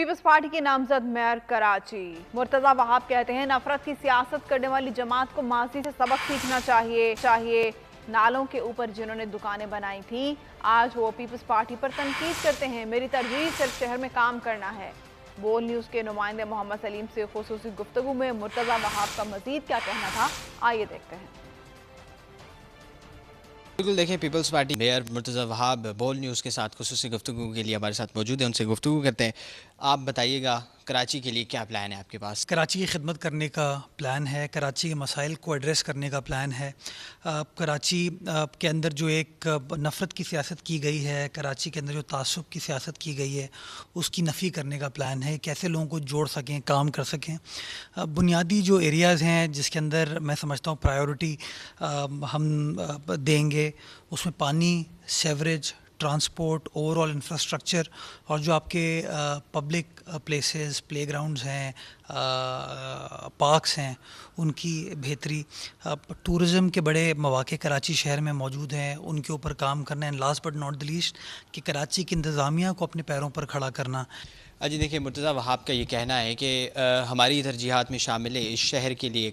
Peoples party के नामजद mayor Karachi Murtaza Wahab कहते हैं नफरत की सियासत करने वाली जमात को माजी से सबक सीखना चाहिए। नालों के ऊपर जिन्होंने दुकानें बनाई थी आज वो पीपल्स पार्टी पर तनकीद करते हैं। मेरी तरजीह सिर्फ शहर में काम करना है। बोल न्यूज़ के नुमाइंदे मोहम्मद सलीम से खुसूसी गुफ्तगू में मुर्तजा वहाब का मजीद क्या कहना था, आइए देखते हैं। बिल्कुल देखें, पीपल्स पार्टी मेयर मुर्तज़ा वहाब बोल न्यूज़ के साथ खुसूसी गुफ्तगू के लिए हमारे साथ मौजूद हैं। उनसे गुफ्तगू करते हैं। आप बताइएगा, कराची के लिए क्या प्लान है आपके पास? कराची की खिदमत करने का प्लान है, कराची के मसाइल को एड्रेस करने का प्लान है। कराची के अंदर जो एक नफ़रत की सियासत की गई है, कराची के अंदर जो तासुब की सियासत की गई है, उसकी नफ़ी करने का प्लान है। कैसे लोगों को जोड़ सकें, काम कर सकें। बुनियादी जो एरियाज़ हैं जिसके अंदर मैं समझता हूँ प्रायोरिटी हम देंगे, उसमें पानी, सेवरेज, ट्रांसपोर्ट, ओवरऑल इंफ्रास्ट्रक्चर और जो आपके पब्लिक प्लेसेस, प्लेग्राउंड्स हैं, पार्क्स हैं, उनकी बेहतरी। टूरिज़म के बड़े मौक़े कराची शहर में मौजूद हैं, उनके ऊपर काम करना है। Last but not the least कि कराची की इंतज़ामिया को अपने पैरों पर खड़ा करना। जी देखिए, मुर्तज़ा वहाब का ये कहना है कि हमारी तरजीहात में शामिल है इस शहर के लिए